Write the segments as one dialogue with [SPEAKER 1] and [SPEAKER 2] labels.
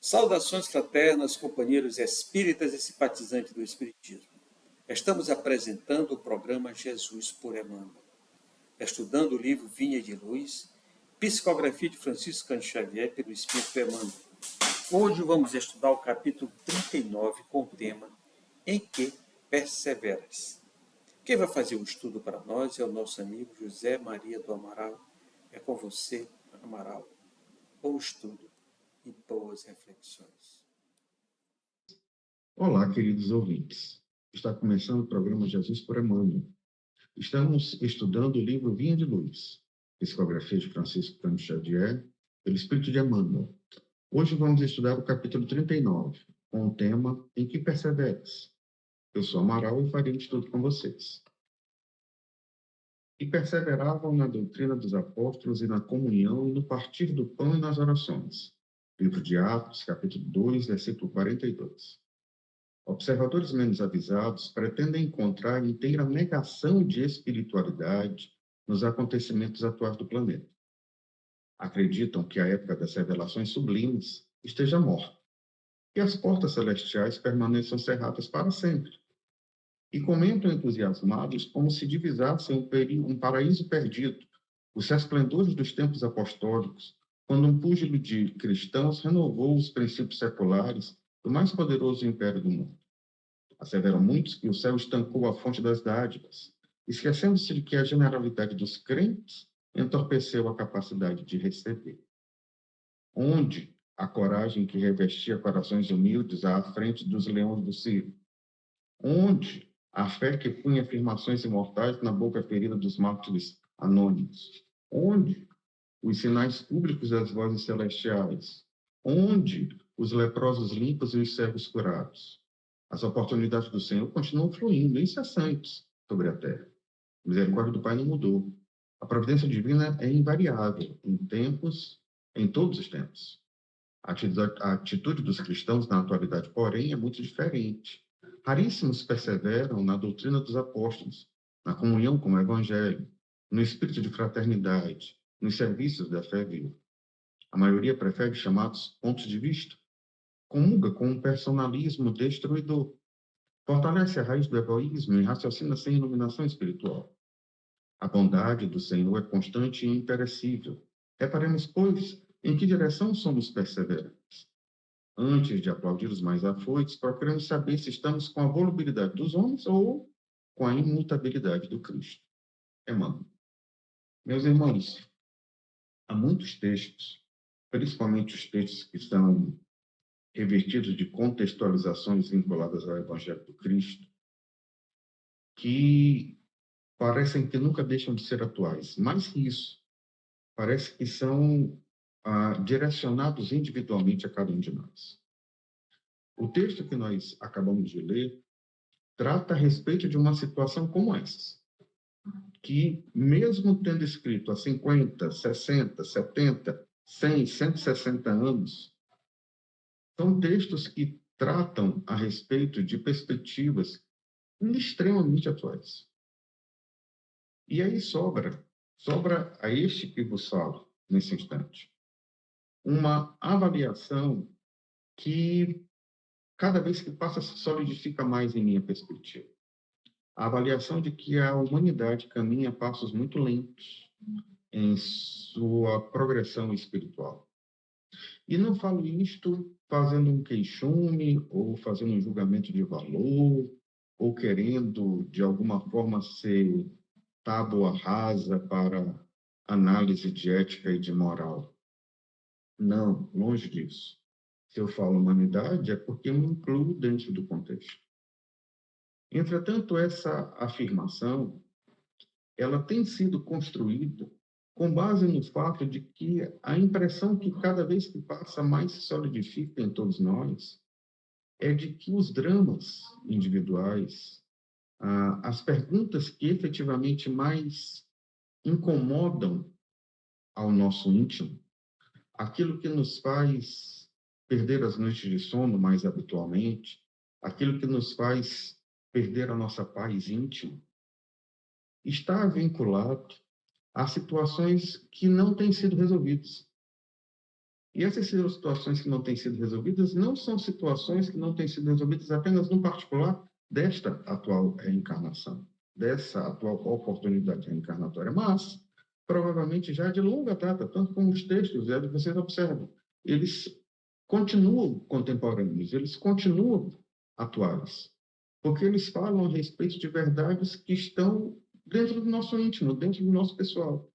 [SPEAKER 1] Saudações fraternas, companheiros espíritas e simpatizantes do Espiritismo. Estamos apresentando o programa Jesus por Emmanuel, estudando o livro Vinha de Luz, psicografia de Francisco Cândido Xavier pelo Espírito Emmanuel. Hoje vamos estudar o capítulo 39 com o tema Em que perseveras? Quem vai fazer o estudo para nós é o nosso amigo José Maria do Amaral. É com você, Amaral. Bom estudo e boas reflexões.
[SPEAKER 2] Olá, queridos ouvintes. Está começando o programa Jesus por Emmanuel. Estamos estudando o livro Vinha de Luz, psicografia de Francisco Cândido Xavier, pelo Espírito de Emmanuel. Hoje vamos estudar o capítulo 39, com o tema Em que perseveras? Eu sou Amaral e farei o estudo com vocês. E perseveravam na doutrina dos apóstolos e na comunhão e no partir do pão e nas orações. Livro de Atos, capítulo 2, versículo 42. Observadores menos avisados pretendem encontrar inteira negação de espiritualidade nos acontecimentos atuais do planeta. Acreditam que a época das revelações sublimes esteja morta e as portas celestiais permaneçam cerradas para sempre. E comentam entusiasmados como se divisassem um paraíso perdido, os resplendores dos tempos apostólicos, quando um púgilo de cristãos renovou os princípios seculares do mais poderoso império do mundo. Asseveram muitos que o céu estancou a fonte das dádivas, esquecendo-se de que a generalidade dos crentes entorpeceu a capacidade de receber. Onde a coragem que revestia corações humildes à frente dos leões do circo? Onde a fé que punha afirmações imortais na boca ferida dos mártires anônimos? Onde os sinais públicos das vozes celestiais? Onde os leprosos limpos e os cegos curados? As oportunidades do Senhor continuam fluindo, incessantes, sobre a terra. A misericórdia do Pai não mudou. A providência divina é invariável, em todos os tempos. A atitude dos cristãos na atualidade, porém, é muito diferente. Raríssimos perseveram na doutrina dos apóstolos, na comunhão com o Evangelho, no espírito de fraternidade, nos serviços da fé viva. A maioria prefere chamados pontos de vista, comunga com um personalismo destruidor, fortalece a raiz do egoísmo e raciocina sem iluminação espiritual. A bondade do Senhor é constante e imperecível. Reparemos, pois, em que direção somos perseverantes. Antes de aplaudir os mais afoitos, procuramos saber se estamos com a volubilidade dos homens ou com a imutabilidade do Cristo. Emmanuel. Meus irmãos, há muitos textos, principalmente os textos que são revestidos de contextualizações vinculadas ao Evangelho do Cristo, que parecem que nunca deixam de ser atuais. Mais que isso, parece que são direcionados individualmente a cada um de nós. O texto que nós acabamos de ler trata a respeito de uma situação como essa, que, mesmo tendo escrito há 50, 60, 70, 100, 160 anos, são textos que tratam a respeito de perspectivas extremamente atuais. E aí sobra a este que vos falo, nesse instante, uma avaliação que, cada vez que passa, se solidifica mais em minha perspectiva. A avaliação de que a humanidade caminha a passos muito lentos em sua progressão espiritual. E não falo isto fazendo um queixume, ou fazendo um julgamento de valor, ou querendo, de alguma forma, ser tábua rasa para análise de ética e de moral. Não, longe disso. Se eu falo humanidade, é porque eu me incluo dentro do contexto. Entretanto, essa afirmação, ela tem sido construída com base no fato de que a impressão que cada vez que passa mais se solidifica em todos nós é de que os dramas individuais, as perguntas que efetivamente mais incomodam ao nosso íntimo, aquilo que nos faz perder as noites de sono mais habitualmente, aquilo que nos faz perder a nossa paz íntima, está vinculado a situações que não têm sido resolvidas. E essas situações que não têm sido resolvidas não são situações que não têm sido resolvidas apenas no particular desta atual reencarnação, dessa atual oportunidade reencarnatória, mas provavelmente já de longa data, tanto como os textos, vocês observam, eles continuam contemporâneos, eles continuam atuais, porque eles falam a respeito de verdades que estão dentro do nosso íntimo, dentro do nosso pessoal.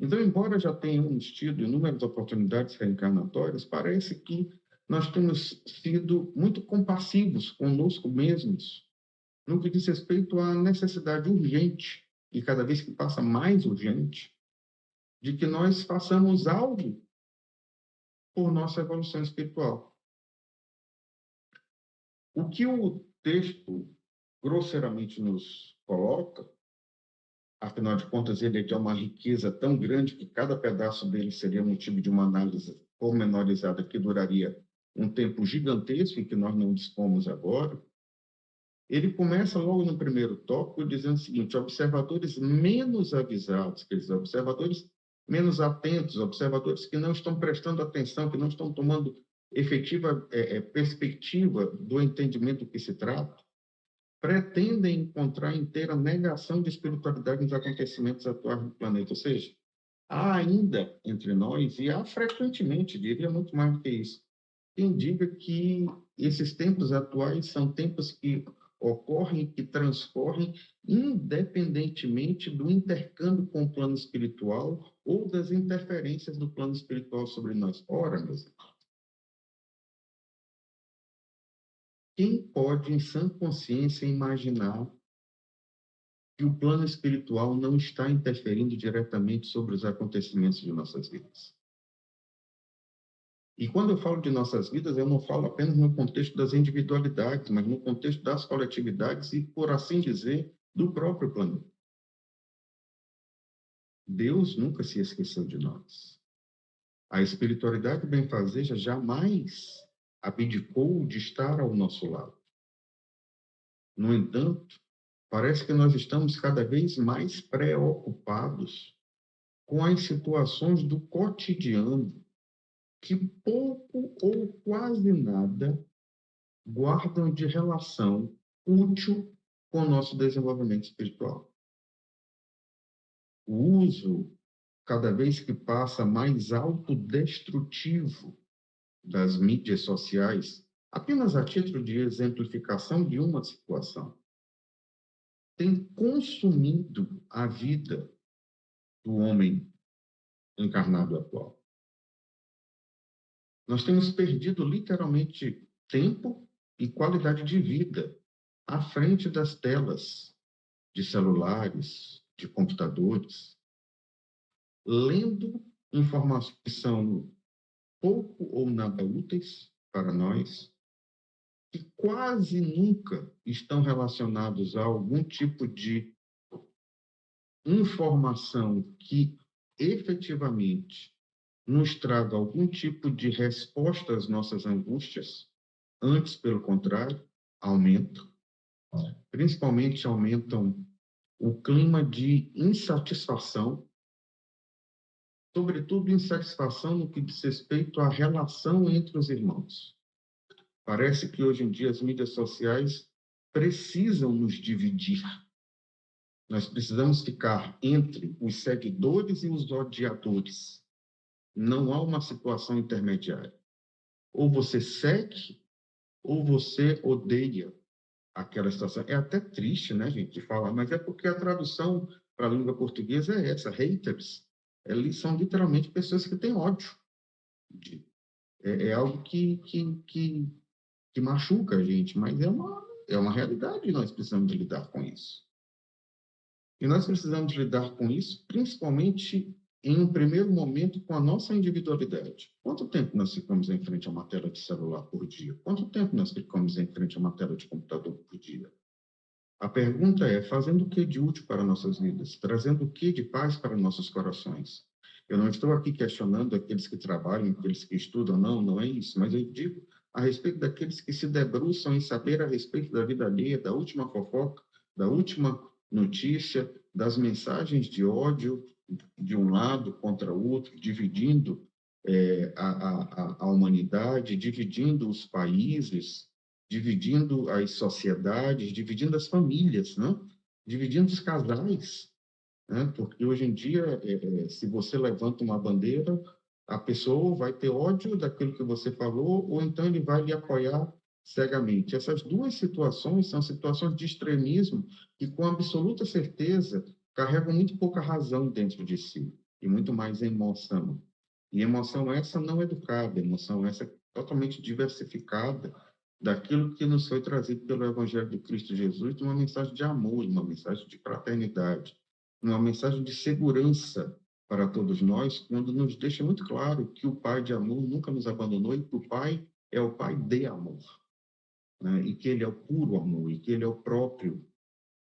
[SPEAKER 2] Então, embora já tenhamos tido inúmeras oportunidades reencarnatórias, parece que nós temos sido muito compassivos conosco mesmos no que diz respeito à necessidade urgente, e cada vez que passa mais urgente, de que nós façamos algo por nossa evolução espiritual. O que o texto grosseiramente nos coloca, afinal de contas, ele tem uma riqueza tão grande que cada pedaço dele seria motivo de uma análise pormenorizada que duraria um tempo gigantesco e que nós não dispomos agora. Ele começa logo no primeiro tópico dizendo o seguinte: observadores menos avisados, quer dizer, observadores menos atentos, observadores que não estão prestando atenção, que não estão tomando efetiva perspectiva do entendimento que se trata, pretendem encontrar inteira negação de espiritualidade nos acontecimentos atuais do planeta. Ou seja, há ainda entre nós, e há frequentemente, diria muito mais do que isso, quem diga que esses tempos atuais são tempos que ocorrem, que transcorrem, independentemente do intercâmbio com o plano espiritual ou das interferências do plano espiritual sobre nós. Ora, meus irmãos, quem pode, em sã consciência, imaginar que o plano espiritual não está interferindo diretamente sobre os acontecimentos de nossas vidas? E quando eu falo de nossas vidas, eu não falo apenas no contexto das individualidades, mas no contexto das coletividades e, por assim dizer, do próprio planeta. Deus nunca se esqueceu de nós. A espiritualidade benfazeja jamais abdicou de estar ao nosso lado. No entanto, parece que nós estamos cada vez mais preocupados com as situações do cotidiano, que pouco ou quase nada guardam de relação útil com o nosso desenvolvimento espiritual. O uso, cada vez que passa, mais autodestrutivo das mídias sociais, apenas a título de exemplificação de uma situação, tem consumido a vida do homem encarnado atual. Nós temos perdido literalmente tempo e qualidade de vida à frente das telas de celulares, de computadores, lendo informações que são pouco ou nada úteis para nós, que quase nunca estão relacionados a algum tipo de informação que efetivamente nos traga algum tipo de resposta às nossas angústias. Antes, pelo contrário, aumentam. Principalmente aumentam o clima de insatisfação, sobretudo insatisfação no que diz respeito à relação entre os irmãos. Parece que hoje em dia as mídias sociais precisam nos dividir. Nós precisamos ficar entre os seguidores e os odiadores. Não há uma situação intermediária. Ou você segue, ou você odeia aquela situação. É até triste, né, gente, de falar, mas é porque a tradução para a língua portuguesa é essa, haters. Eles são literalmente pessoas que têm ódio. É algo que machuca a gente, mas é uma realidade e nós precisamos de lidar com isso. E nós precisamos lidar com isso, principalmente em um primeiro momento, com a nossa individualidade. Quanto tempo nós ficamos em frente a uma tela de celular por dia? Quanto tempo nós ficamos em frente a uma tela de computador por dia? A pergunta é, fazendo o que de útil para nossas vidas? Trazendo o que de paz para nossos corações? Eu não estou aqui questionando aqueles que trabalham, aqueles que estudam, não é isso. Mas eu digo a respeito daqueles que se debruçam em saber a respeito da vida alheia, da última fofoca, da última notícia, das mensagens de ódio de um lado contra o outro, dividindo a humanidade, dividindo os países, dividindo as sociedades, dividindo as famílias, né? Dividindo os casais, né? Porque hoje em dia, se você levanta uma bandeira, a pessoa vai ter ódio daquilo que você falou, ou então ele vai lhe apoiar cegamente. Essas duas situações são situações de extremismo que, com absoluta certeza, carregam muito pouca razão dentro de si, e muito mais emoção. E emoção essa não educada, emoção essa totalmente diversificada daquilo que nos foi trazido pelo Evangelho de Cristo Jesus, de uma mensagem de amor, uma mensagem de fraternidade, uma mensagem de segurança para todos nós, quando nos deixa muito claro que o Pai de amor nunca nos abandonou e que o Pai é o Pai de amor, né? E que Ele é o puro amor, e que Ele é o próprio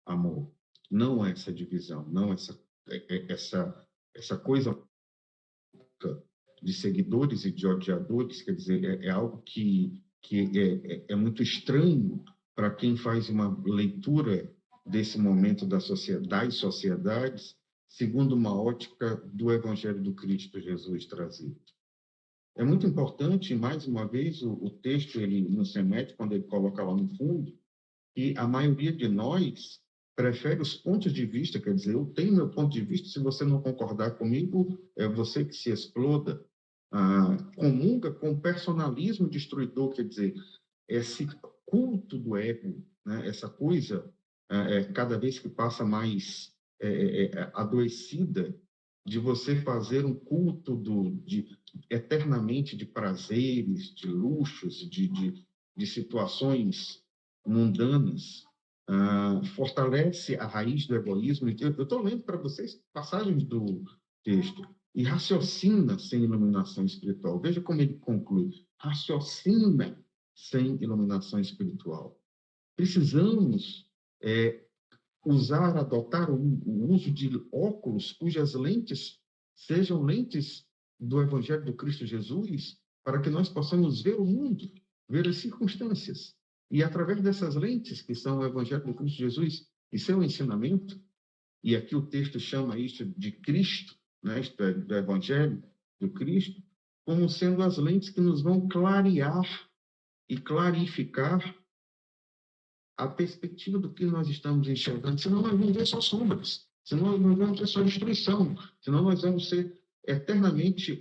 [SPEAKER 2] amor. Não essa divisão, não essa coisa de seguidores e de odiadores, quer dizer, é algo que é muito estranho para quem faz uma leitura desse momento das sociedades, segundo uma ótica do Evangelho do Cristo Jesus trazido. É muito importante, mais uma vez, o texto ele nos remete, quando ele coloca lá no fundo, que a maioria de nós prefere os pontos de vista, quer dizer, eu tenho meu ponto de vista, se você não concordar comigo, é você que se exploda. Comunga com o personalismo destruidor, quer dizer, esse culto do ego, né? Essa coisa, cada vez que passa mais adoecida, de você fazer um culto eternamente de prazeres, de luxos, de situações mundanas, fortalece a raiz do egoísmo. Eu estou lendo para vocês passagens do texto. E raciocina sem iluminação espiritual. Veja como ele conclui. Raciocina sem iluminação espiritual. Precisamos adotar o uso de óculos cujas lentes sejam lentes do Evangelho do Cristo Jesus, para que nós possamos ver o mundo, ver as circunstâncias. E através dessas lentes, que são o Evangelho do Cristo Jesus e seu ensinamento, e aqui o texto chama isso de Cristo, né, isto é, do Evangelho do Cristo, como sendo as lentes que nos vão clarear e clarificar a perspectiva do que nós estamos enxergando, senão nós vamos ver só sombras, senão nós vamos ver só destruição, senão nós vamos ser eternamente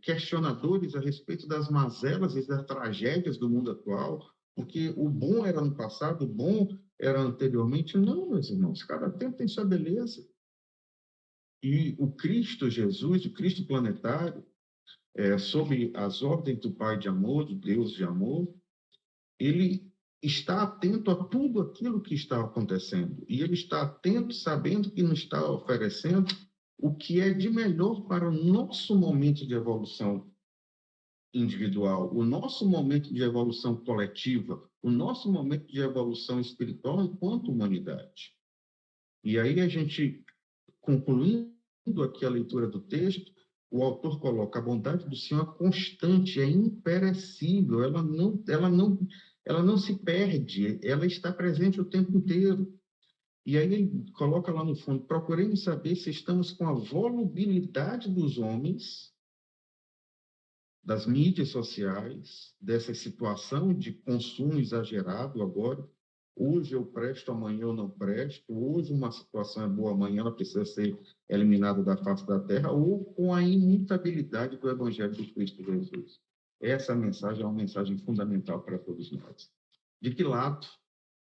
[SPEAKER 2] questionadores a respeito das mazelas e das tragédias do mundo atual, porque o bom era no passado, o bom era anteriormente. Não, meus irmãos, cada tempo tem sua beleza. E o Cristo Jesus, o Cristo planetário, sob as ordens do Pai de amor, do Deus de amor, ele está atento a tudo aquilo que está acontecendo. E ele está atento, sabendo que nos está oferecendo o que é de melhor para o nosso momento de evolução individual, o nosso momento de evolução coletiva, o nosso momento de evolução espiritual enquanto humanidade. E aí a gente, concluindo aqui a leitura do texto, o autor coloca: a bondade do Senhor é constante, é imperecível, ela não se perde, ela está presente o tempo inteiro. E aí ele coloca lá no fundo: procuremos saber se estamos com a volubilidade dos homens, das mídias sociais, dessa situação de consumo exagerado agora. Hoje eu presto, amanhã eu não presto. Hoje uma situação é boa, amanhã ela precisa ser eliminada da face da terra, ou com a imutabilidade do Evangelho de Cristo Jesus. Essa mensagem é uma mensagem fundamental para todos nós. De que lado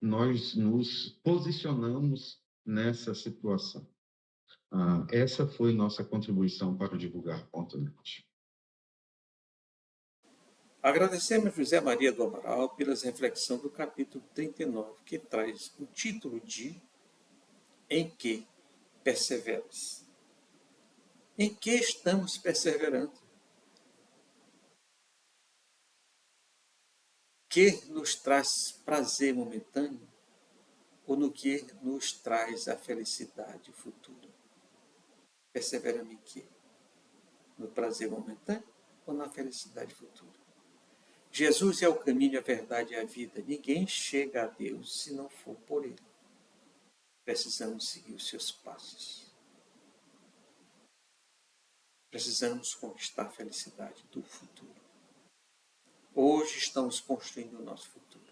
[SPEAKER 2] nós nos posicionamos nessa situação? Essa foi nossa contribuição para o Divulgar.net.
[SPEAKER 1] Agradecemos a José Maria do Amaral pelas reflexões do capítulo 39, que traz o título de Em que perseveras? Em que estamos perseverando? Que nos traz prazer momentâneo ou no que nos traz a felicidade futura? Perseveramos em quê? No prazer momentâneo ou na felicidade futura? Jesus é o caminho, a verdade e a vida. Ninguém chega a Deus se não for por Ele. Precisamos seguir os seus passos. Precisamos conquistar a felicidade do futuro. Hoje estamos construindo o nosso futuro.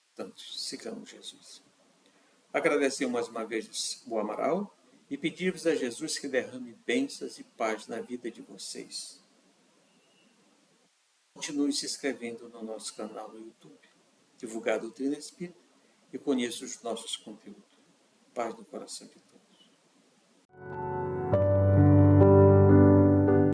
[SPEAKER 1] Portanto, sigamos Jesus. Agradecemos mais uma vez o Amaral e pedimos a Jesus que derrame bênçãos e paz na vida de vocês. Continue se inscrevendo no nosso canal no YouTube, divulgar a doutrina espírita e conheça os nossos conteúdos. Paz no coração de todos.